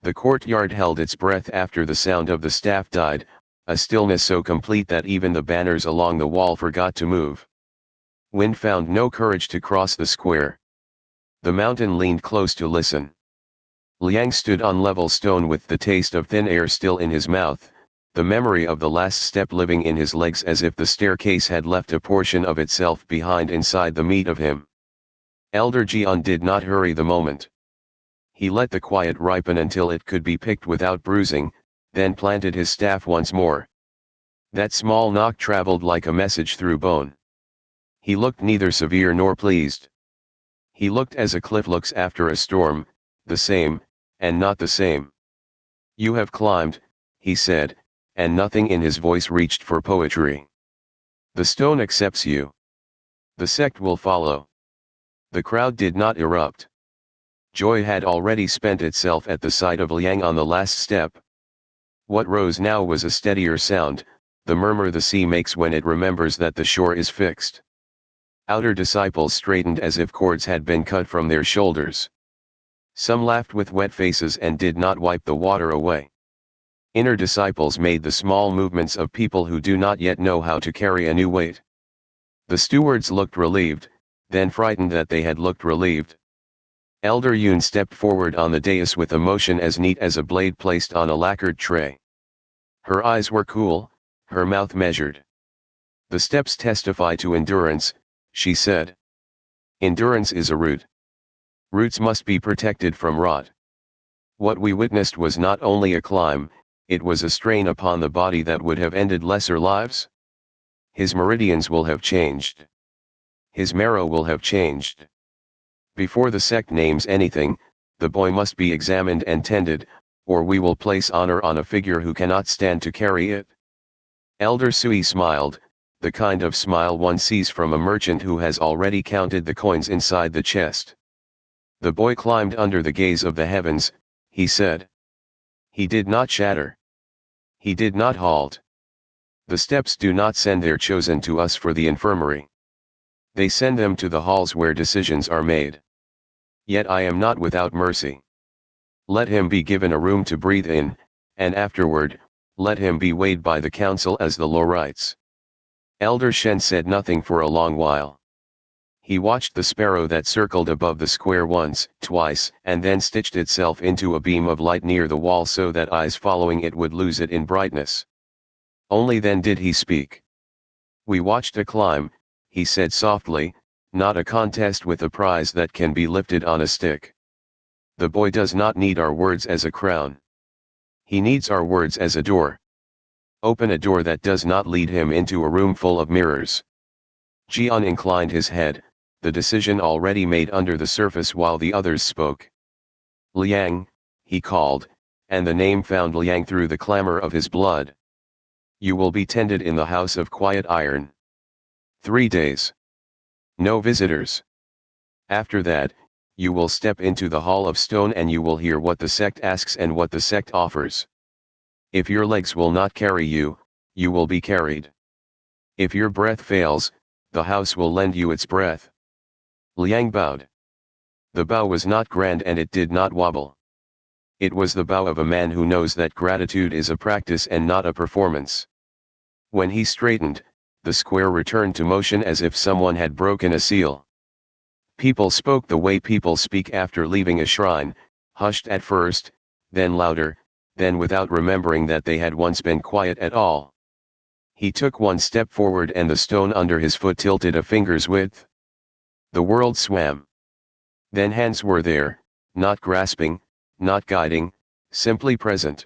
The courtyard held its breath after the sound of the staff died, a stillness so complete that even the banners along the wall forgot to move. Wind found no courage to cross the square. The mountain leaned close to listen. Liang stood on level stone with the taste of thin air still in his mouth, the memory of the last step living in his legs as if the staircase had left a portion of itself behind inside the meat of him. Elder Jian did not hurry the moment. He let the quiet ripen until it could be picked without bruising, then planted his staff once more. That small knock traveled like a message through bone. He looked neither severe nor pleased. He looked as a cliff looks after a storm, the same, and not the same. You have climbed, he said, and nothing in his voice reached for poetry. The stone accepts you. The sect will follow. The crowd did not erupt. Joy had already spent itself at the sight of Liang on the last step. What rose now was a steadier sound, the murmur the sea makes when it remembers that the shore is fixed. Outer disciples straightened as if cords had been cut from their shoulders. Some laughed with wet faces and did not wipe the water away. Inner disciples made the small movements of people who do not yet know how to carry a new weight. The stewards looked relieved, then frightened that they had looked relieved. Elder Yun stepped forward on the dais with a motion as neat as a blade placed on a lacquered tray. Her eyes were cool, her mouth measured. The steps testify to endurance, she said. Endurance is a root. Roots must be protected from rot. What we witnessed was not only a climb, it was a strain upon the body that would have ended lesser lives. His meridians will have changed. His marrow will have changed. Before the sect names anything, the boy must be examined and tended, or we will place honor on a figure who cannot stand to carry it. Elder Sui smiled, the kind of smile one sees from a merchant who has already counted the coins inside the chest. The boy climbed under the gaze of the heavens, he said. He did not shatter. He did not halt. The steps do not send their chosen to us for the infirmary. They send them to the halls where decisions are made. Yet I am not without mercy. Let him be given a room to breathe in, and afterward, let him be weighed by the council as the law writes. Elder Shen said nothing for a long while. He watched the sparrow that circled above the square once, twice, and then stitched itself into a beam of light near the wall so that eyes following it would lose it in brightness. Only then did he speak. We watched a climb, he said softly, not a contest with a prize that can be lifted on a stick. The boy does not need our words as a crown. He needs our words as a door. Open a door that does not lead him into a room full of mirrors. Jian inclined his head, the decision already made under the surface while the others spoke. Liang, he called, and the name found Liang through the clamor of his blood. You will be tended in the house of quiet iron. 3 days. No visitors. After that, you will step into the hall of stone and you will hear what the sect asks and what the sect offers. If your legs will not carry you, you will be carried. If your breath fails, the house will lend you its breath. Liang bowed. The bow was not grand and it did not wobble. It was the bow of a man who knows that gratitude is a practice and not a performance. When he straightened, the square returned to motion as if someone had broken a seal. People spoke the way people speak after leaving a shrine, hushed at first, then louder, then without remembering that they had once been quiet at all. He took one step forward and the stone under his foot tilted a finger's width. The world swam. Then hands were there, not grasping, not guiding, simply present.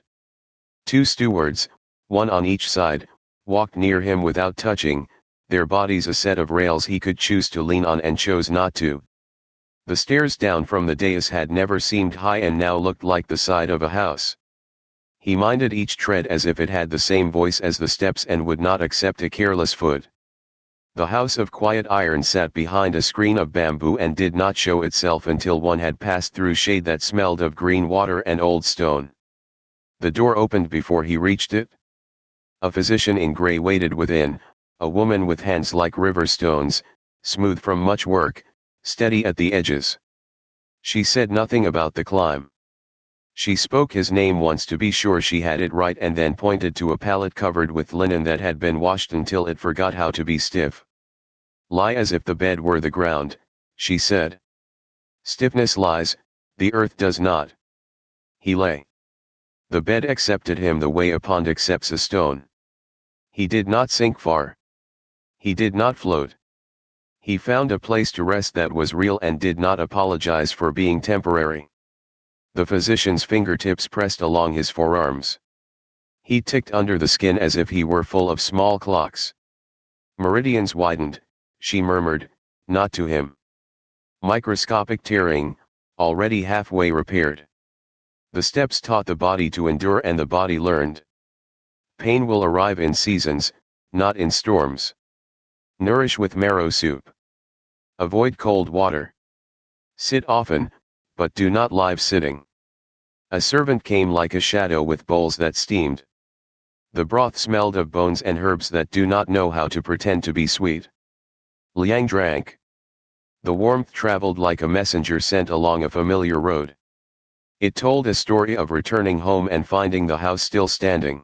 2 stewards, one on each side, walked near him without touching, their bodies a set of rails he could choose to lean on and chose not to. The stairs down from the dais had never seemed high and now looked like the side of a house. He minded each tread as if it had the same voice as the steps and would not accept a careless foot. The house of quiet iron sat behind a screen of bamboo and did not show itself until one had passed through shade that smelled of green water and old stone. The door opened before he reached it. A physician in grey waited within, a woman with hands like river stones, smooth from much work, steady at the edges. She said nothing about the climb. She spoke his name once to be sure she had it right and then pointed to a pallet covered with linen that had been washed until it forgot how to be stiff. Lie as if the bed were the ground, she said. Stiffness lies, the earth does not. He lay. The bed accepted him the way a pond accepts a stone. He did not sink far. He did not float. He found a place to rest that was real and did not apologize for being temporary. The physician's fingertips pressed along his forearms. He ticked under the skin as if he were full of small clocks. Meridians widened, she murmured, not to him. Microscopic tearing, already halfway repaired. The steps taught the body to endure and the body learned. Pain will arrive in seasons, not in storms. Nourish with marrow soup. Avoid cold water. Sit often, but do not lie sitting. A servant came like a shadow with bowls that steamed. The broth smelled of bones and herbs that do not know how to pretend to be sweet. Liang drank. The warmth traveled like a messenger sent along a familiar road. It told a story of returning home and finding the house still standing.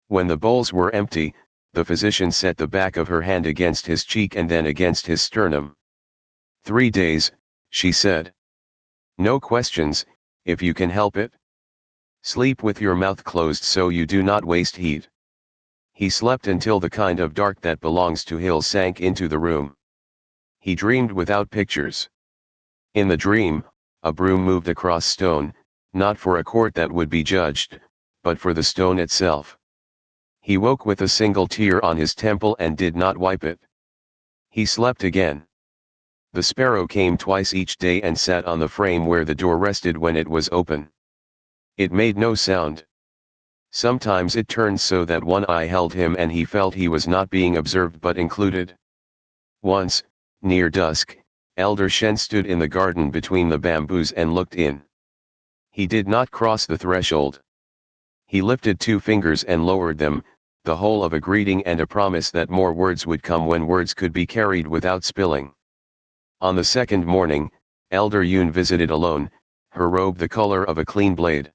When the bowls were empty, the physician set the back of her hand against his cheek and then against his sternum. 3 days, she said. No questions, if you can help it. Sleep with your mouth closed so you do not waste heat. He slept until the kind of dark that belongs to hills sank into the room. He dreamed without pictures. In the dream, a broom moved across stone, not for a court that would be judged, but for the stone itself. He woke with a single tear on his temple and did not wipe it. He slept again. The sparrow came twice each day and sat on the frame where the door rested when it was open. It made no sound. Sometimes it turned so that one eye held him and he felt he was not being observed but included. Once, near dusk, Elder Shen stood in the garden between the bamboos and looked in. He did not cross the threshold. He lifted 2 fingers and lowered them, the whole of a greeting and a promise that more words would come when words could be carried without spilling. On the second morning, Elder Yun visited alone, her robe the color of a clean blade.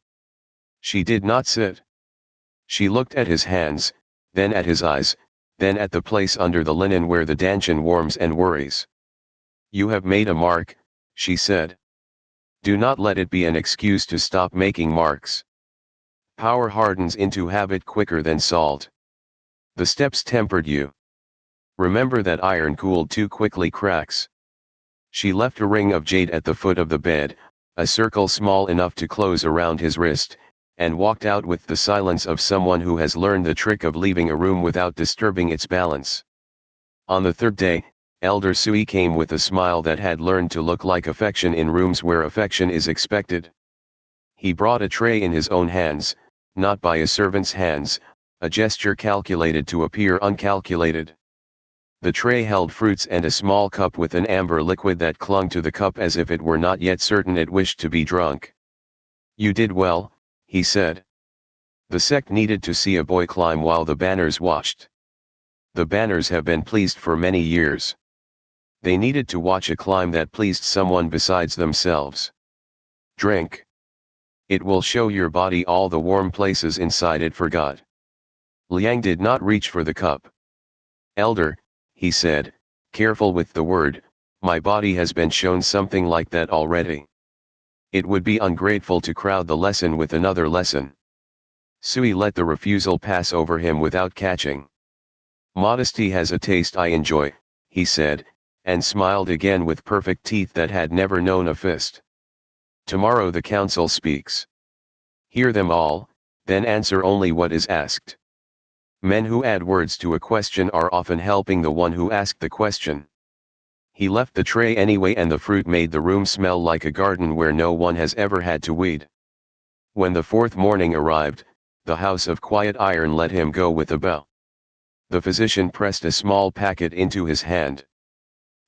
She did not sit. She looked at his hands, then at his eyes, then at the place under the linen where the danchin warms and worries. You have made a mark, she said. Do not let it be an excuse to stop making marks. Power hardens into habit quicker than salt. The steps tempered you. Remember that iron cooled too quickly cracks. She left a ring of jade at the foot of the bed, a circle small enough to close around his wrist, and walked out with the silence of someone who has learned the trick of leaving a room without disturbing its balance. On the 3rd day, Elder Sui came with a smile that had learned to look like affection in rooms where affection is expected. He brought a tray in his own hands, not by a servant's hands, a gesture calculated to appear uncalculated. The tray held fruits and a small cup with an amber liquid that clung to the cup as if it were not yet certain it wished to be drunk. You did well, he said. The sect needed to see a boy climb while the banners watched. The banners have been pleased for many years. They needed to watch a climb that pleased someone besides themselves. Drink. It will show your body all the warm places inside it forgot. Liang did not reach for the cup. Elder, he said, careful with the word, my body has been shown something like that already. It would be ungrateful to crowd the lesson with another lesson. Sui let the refusal pass over him without catching. Modesty has a taste I enjoy, he said, and smiled again with perfect teeth that had never known a fist. Tomorrow the council speaks. Hear them all, then answer only what is asked. Men who add words to a question are often helping the one who asked the question. He left the tray anyway and the fruit made the room smell like a garden where no one has ever had to weed. When the 4th morning arrived, the house of quiet iron let him go with a bow. The physician pressed a small packet into his hand.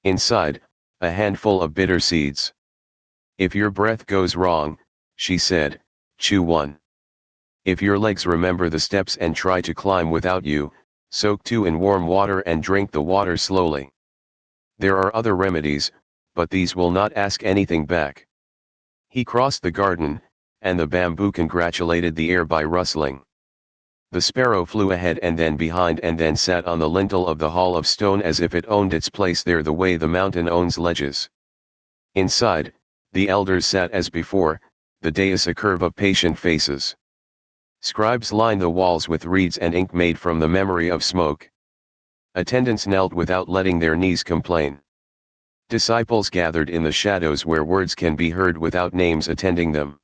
Inside, a handful of bitter seeds. If your breath goes wrong, she said, chew one. If your legs remember the steps and try to climb without you, soak 2 in warm water and drink the water slowly. There are other remedies, but these will not ask anything back. He crossed the garden, and the bamboo congratulated the air by rustling. The sparrow flew ahead and then behind and then sat on the lintel of the hall of stone as if it owned its place there the way the mountain owns ledges. Inside, the elders sat as before, the dais a curve of patient faces. Scribes lined the walls with reeds and ink made from the memory of smoke. Attendants knelt without letting their knees complain. Disciples gathered in the shadows where words can be heard without names attending them.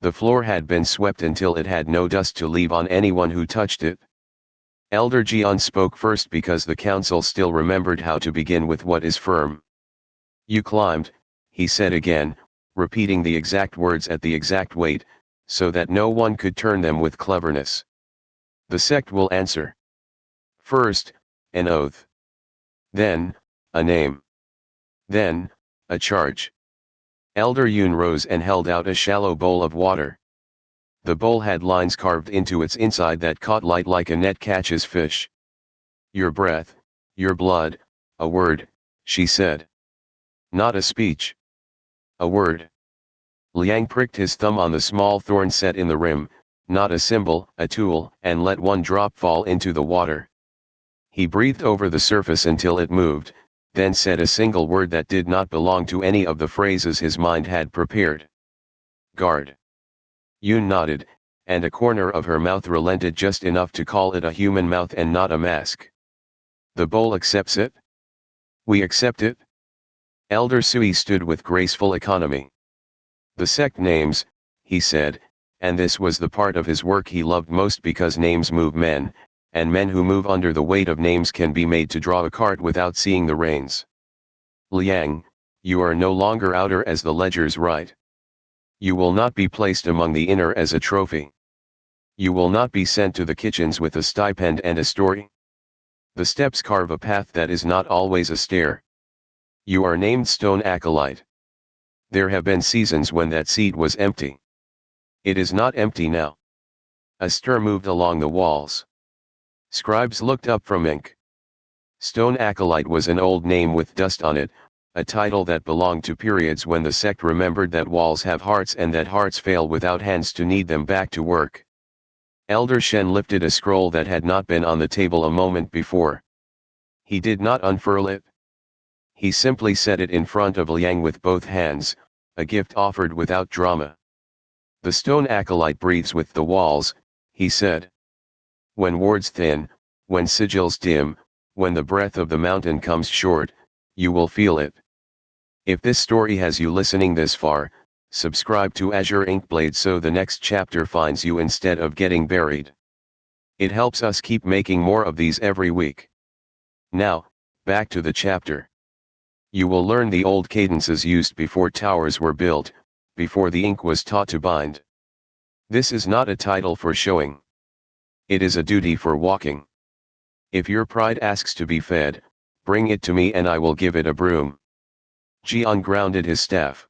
The floor had been swept until it had no dust to leave on anyone who touched it. Elder Jian spoke first because the council still remembered how to begin with what is firm. You climbed, he said again, repeating the exact words at the exact weight, so that no one could turn them with cleverness. The sect will answer. First, an oath. Then, a name. Then, a charge. Elder Yun rose and held out a shallow bowl of water. The bowl had lines carved into its inside that caught light like a net catches fish. Your breath, your blood, a word, she said. Not a speech. A word. Liang pricked his thumb on the small thorn set in the rim, not a symbol, a tool, and let one drop fall into the water. He breathed over the surface until it moved, then said a single word that did not belong to any of the phrases his mind had prepared. Guard. Yun nodded, and a corner of her mouth relented just enough to call it a human mouth and not a mask. The bowl accepts it? We accept it? Elder Sui stood with graceful economy. The sect names, he said, and this was the part of his work he loved most because names move men, and men who move under the weight of names can be made to draw a cart without seeing the reins. Liang, you are no longer outer as the ledgers write. You will not be placed among the inner as a trophy. You will not be sent to the kitchens with a stipend and a story. The steps carve a path that is not always a stair. You are named Stone Acolyte. There have been seasons when that seat was empty. It is not empty now. A stir moved along the walls. Scribes looked up from ink. Stone Acolyte was an old name with dust on it, a title that belonged to periods when the sect remembered that walls have hearts and that hearts fail without hands to knead them back to work. Elder Shen lifted a scroll that had not been on the table a moment before. He did not unfurl it. He simply set it in front of Liang with both hands, a gift offered without drama. The stone acolyte breathes with the walls, he said. When words thin, when sigils dim, when the breath of the mountain comes short, you will feel it. If this story has you listening this far, subscribe to Azure Inkblade so the next chapter finds you instead of getting buried. It helps us keep making more of these every week. Now, back to the chapter. You will learn the old cadences used before towers were built, before the ink was taught to bind. This is not a title for showing. It is a duty for walking. If your pride asks to be fed, bring it to me and I will give it a broom. Jian grounded his staff.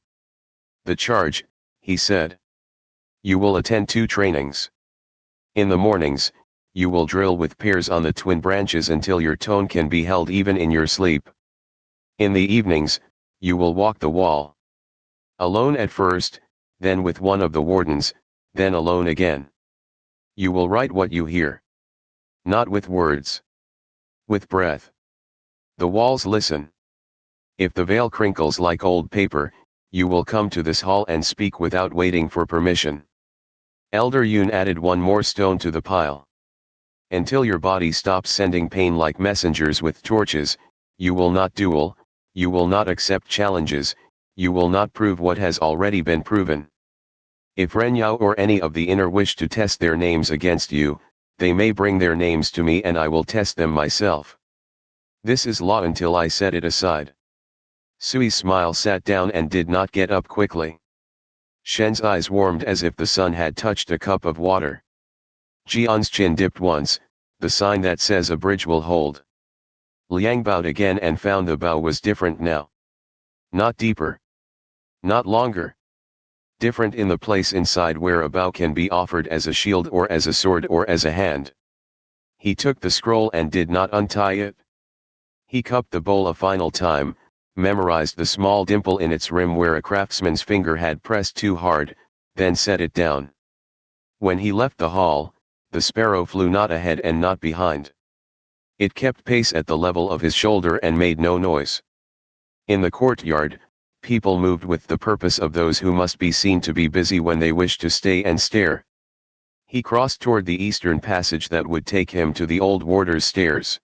The charge, he said. You will attend 2 trainings. In the mornings, you will drill with pairs on the twin branches until your tone can be held even in your sleep. In the evenings, you will walk the wall. Alone at first, then with one of the wardens, then alone again. You will write what you hear. Not with words. With breath. The walls listen. If the veil crinkles like old paper, you will come to this hall and speak without waiting for permission. Elder Yun added one more stone to the pile. Until your body stops sending pain like messengers with torches, you will not duel, you will not accept challenges, you will not prove what has already been proven. If Renyao or any of the inner wish to test their names against you, they may bring their names to me and I will test them myself. This is law until I set it aside. Sui's smile sat down and did not get up quickly. Shen's eyes warmed as if the sun had touched a cup of water. Jian's chin dipped once, the sign that says a bridge will hold. Liang bowed again and found the bow was different now. Not deeper. Not longer. Different in the place inside where a bow can be offered as a shield or as a sword or as a hand. He took the scroll and did not untie it. He cupped the bowl a final time, memorized the small dimple in its rim where a craftsman's finger had pressed too hard, then set it down. When he left the hall, the sparrow flew not ahead and not behind. It kept pace at the level of his shoulder and made no noise. In the courtyard, people moved with the purpose of those who must be seen to be busy when they wish to stay and stare. He crossed toward the eastern passage that would take him to the old warder's stairs.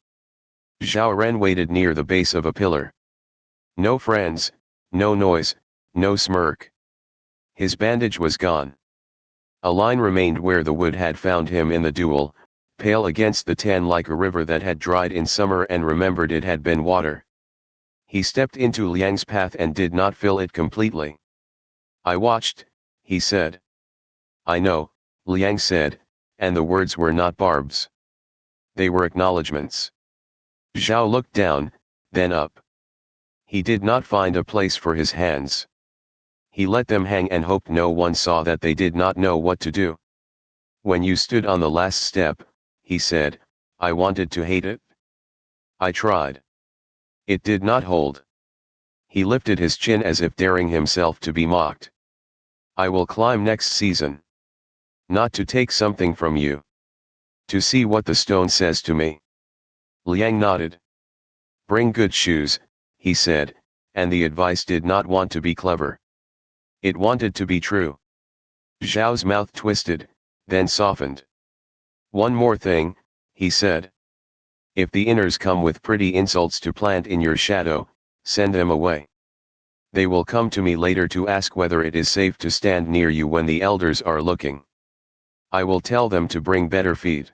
Zhao Ren waited near the base of a pillar. No friends, no noise, no smirk. His bandage was gone. A line remained where the wood had found him in the duel, pale against the tan like a river that had dried in summer and remembered it had been water. He stepped into Liang's path and did not fill it completely. I watched, he said. I know, Liang said, and the words were not barbs. They were acknowledgements. Zhao looked down, then up. He did not find a place for his hands. He let them hang and hoped no one saw that they did not know what to do. When you stood on the last step, he said, I wanted to hate it. I tried. It did not hold. He lifted his chin as if daring himself to be mocked. I will climb next season. Not to take something from you. To see what the stone says to me. Liang nodded. Bring good shoes, he said, and the advice did not want to be clever. It wanted to be true. Zhao's mouth twisted, then softened. One more thing, he said. If the inners come with pretty insults to plant in your shadow, send them away. They will come to me later to ask whether it is safe to stand near you when the elders are looking. I will tell them to bring better feed.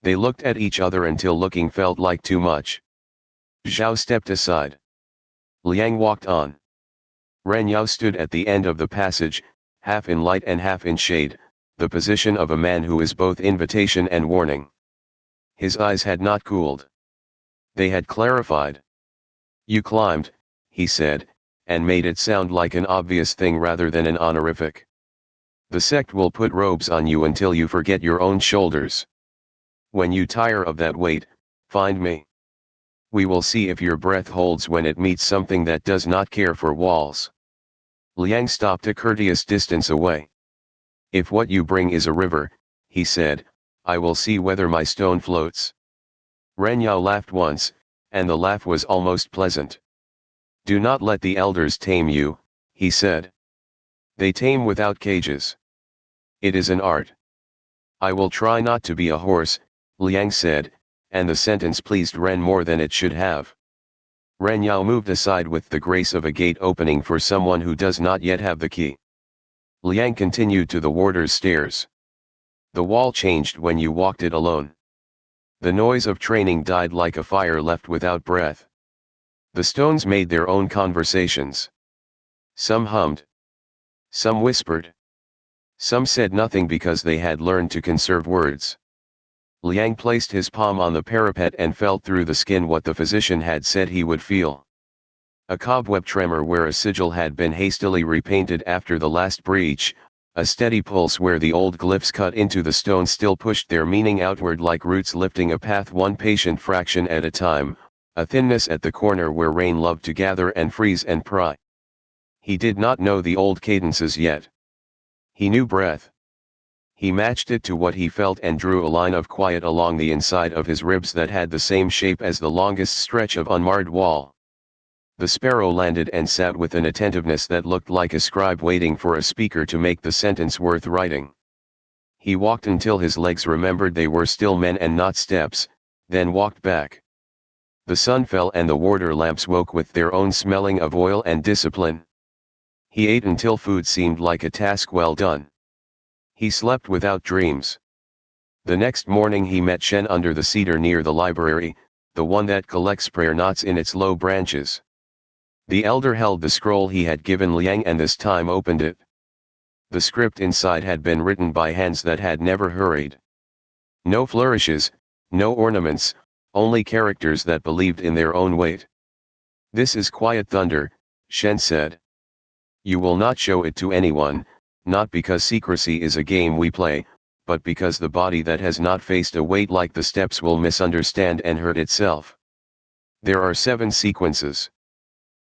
They looked at each other until looking felt like too much. Zhao stepped aside. Liang walked on. Ren Yao stood at the end of the passage, half in light and half in shade, the position of a man who is both invitation and warning. His eyes had not cooled. They had clarified. You climbed, he said, and made it sound like an obvious thing rather than an honorific. The sect will put robes on you until you forget your own shoulders. When you tire of that weight, find me. We will see if your breath holds when it meets something that does not care for walls. Liang stopped a courteous distance away. If what you bring is a river, he said, I will see whether my stone floats. Ren Yao laughed once, and the laugh was almost pleasant. Do not let the elders tame you, he said. They tame without cages. It is an art. I will try not to be a horse, Liang said, and the sentence pleased Ren more than it should have. Ren Yao moved aside with the grace of a gate opening for someone who does not yet have the key. Liang continued to the warder's stairs. The wall changed when you walked it alone. The noise of training died like a fire left without breath. The stones made their own conversations. Some hummed. Some whispered. Some said nothing because they had learned to conserve words. Liang placed his palm on the parapet and felt through the skin what the physician had said he would feel. A cobweb tremor where a sigil had been hastily repainted after the last breach, a steady pulse where the old glyphs cut into the stone still pushed their meaning outward like roots lifting a path one patient fraction at a time, a thinness at the corner where rain loved to gather and freeze and pry. He did not know the old cadences yet. He knew breath. He matched it to what he felt and drew a line of quiet along the inside of his ribs that had the same shape as the longest stretch of unmarred wall. The sparrow landed and sat with an attentiveness that looked like a scribe waiting for a speaker to make the sentence worth writing. He walked until his legs remembered they were still men and not steps, then walked back. The sun fell and the warder lamps woke with their own smelling of oil and discipline. He ate until food seemed like a task well done. He slept without dreams. The next morning he met Shen under the cedar near the library, the one that collects prayer knots in its low branches. The elder held the scroll he had given Liang and this time opened it. The script inside had been written by hands that had never hurried. No flourishes, no ornaments, only characters that believed in their own weight. This is quiet thunder, Shen said. You will not show it to anyone, not because secrecy is a game we play, but because the body that has not faced a weight like the steps will misunderstand and hurt itself. There are 7 sequences.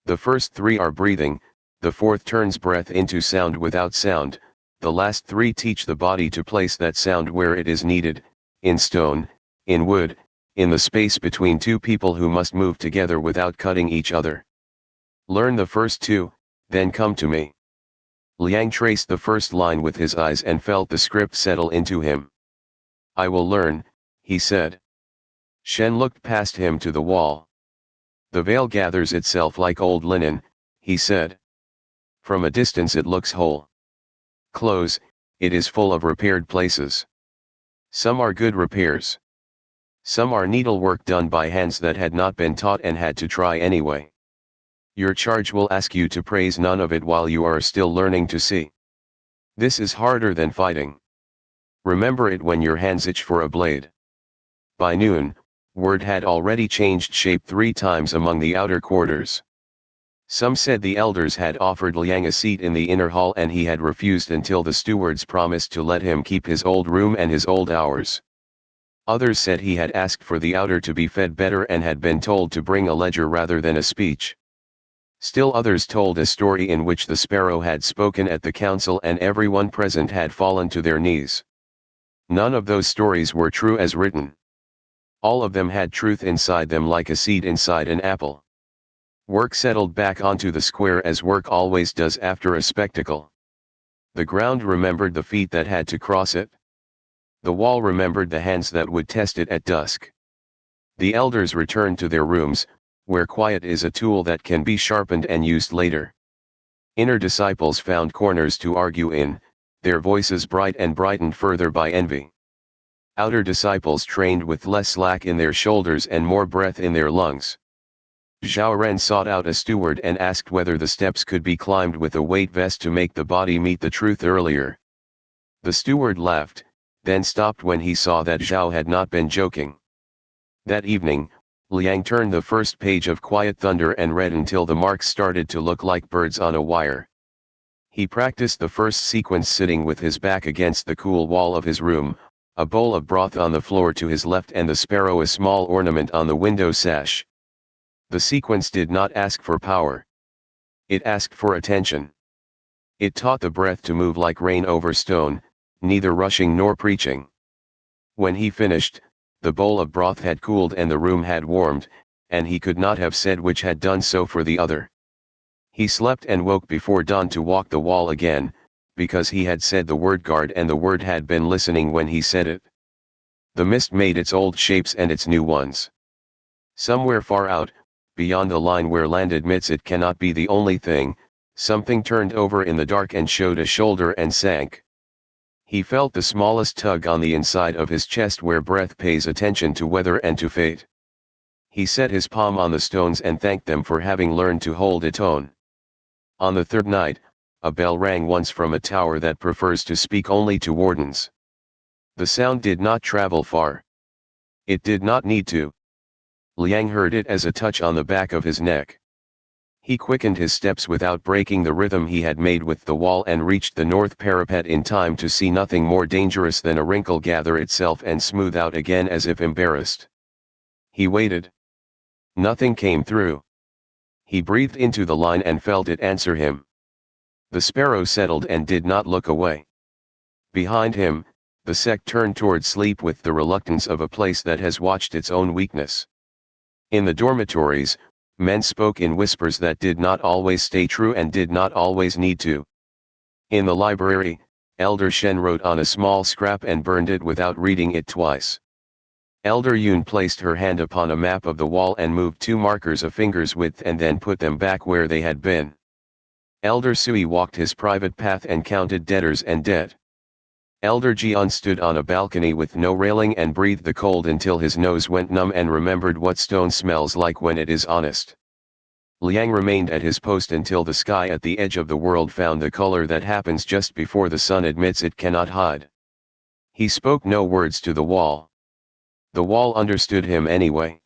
The first 3 are breathing, the 4th turns breath into sound without sound, The last three teach the body to place that sound where it is needed, in stone, in wood, in the space between two people who must move together without cutting each other. Learn the first two, then come to me. Liang traced the first line with his eyes and felt the script settle into him. I will learn, he said. Shen looked past him to the wall. The veil gathers itself like old linen, he said. From a distance it looks whole. Close, it is full of repaired places. Some are good repairs. Some are needlework done by hands that had not been taught and had to try anyway. Your charge will ask you to praise none of it while you are still learning to see. This is harder than fighting. Remember it when your hands itch for a blade. By noon, word had already changed shape 3 times among the outer quarters. Some said the elders had offered Liang a seat in the inner hall and he had refused until the stewards promised to let him keep his old room and his old hours. Others said he had asked for the outer to be fed better and had been told to bring a ledger rather than a speech. Still others told a story in which the sparrow had spoken at the council and everyone present had fallen to their knees. None of those stories were true as written. All of them had truth inside them like a seed inside an apple. Work settled back onto the square as work always does after a spectacle. The ground remembered the feet that had to cross it. The wall remembered the hands that would test it at dusk. The elders returned to their rooms, where quiet is a tool that can be sharpened and used later. Inner disciples found corners to argue in, their voices bright and brightened further by envy. Outer disciples trained with less slack in their shoulders and more breath in their lungs. Zhao Ren sought out a steward and asked whether the steps could be climbed with a weight vest to make the body meet the truth earlier. The steward laughed, then stopped when he saw that Zhao had not been joking. That evening, Liang turned the first page of Quiet Thunder and read until the marks started to look like birds on a wire. He practiced the first sequence sitting with his back against the cool wall of his room, a bowl of broth on the floor to his left and the sparrow a small ornament on the window sash. The sequence did not ask for power. It asked for attention. It taught the breath to move like rain over stone, neither rushing nor preaching. When he finished, the bowl of broth had cooled and the room had warmed, and he could not have said which had done so for the other. He slept and woke before dawn to walk the wall again, because he had said the word guard and the word had been listening when he said it. The mist made its old shapes and its new ones. Somewhere far out, beyond the line where land admits it cannot be the only thing, something turned over in the dark and showed a shoulder and sank. He felt the smallest tug on the inside of his chest where breath pays attention to weather and to fate. He set his palm on the stones and thanked them for having learned to hold a tone. On the third night, a bell rang once from a tower that prefers to speak only to wardens. The sound did not travel far. It did not need to. Liang heard it as a touch on the back of his neck. He quickened his steps without breaking the rhythm he had made with the wall and reached the north parapet in time to see nothing more dangerous than a wrinkle gather itself and smooth out again as if embarrassed. He waited. Nothing came through. He breathed into the line and felt it answer him. The sparrow settled and did not look away. Behind him, the sect turned toward sleep with the reluctance of a place that has watched its own weakness. In the dormitories, men spoke in whispers that did not always stay true and did not always need to. In the library, Elder Shen wrote on a small scrap and burned it without reading it twice. Elder Yun placed her hand upon a map of the wall and moved 2 markers a finger's width and then put them back where they had been. Elder Sui walked his private path and counted debtors and debt. Elder Jian stood on a balcony with no railing and breathed the cold until his nose went numb and remembered what stone smells like when it is honest. Liang remained at his post until the sky at the edge of the world found the color that happens just before the sun admits it cannot hide. He spoke no words to the wall. The wall understood him anyway.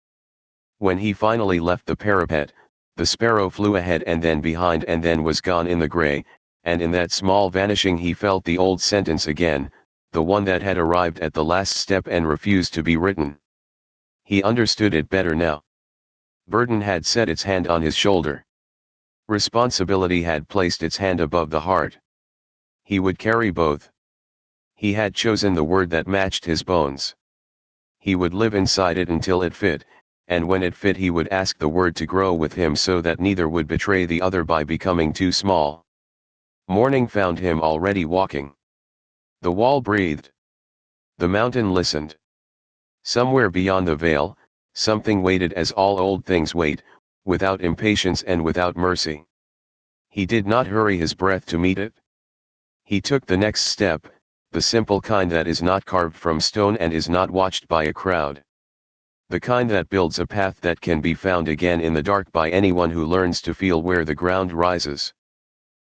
When he finally left the parapet, the sparrow flew ahead and then behind and then was gone in the gray, and in that small vanishing he felt the old sentence again, the one that had arrived at the last step and refused to be written. He understood it better now. Burden had set its hand on his shoulder. Responsibility had placed its hand above the heart. He would carry both. He had chosen the word that matched his bones. He would live inside it until it fit, and when it fit he would ask the word to grow with him so that neither would betray the other by becoming too small. Morning found him already walking. The wall breathed. The mountain listened. Somewhere beyond the veil, something waited as all old things wait, without impatience and without mercy. He did not hurry his breath to meet it. He took the next step, the simple kind that is not carved from stone and is not watched by a crowd. The kind that builds a path that can be found again in the dark by anyone who learns to feel where the ground rises.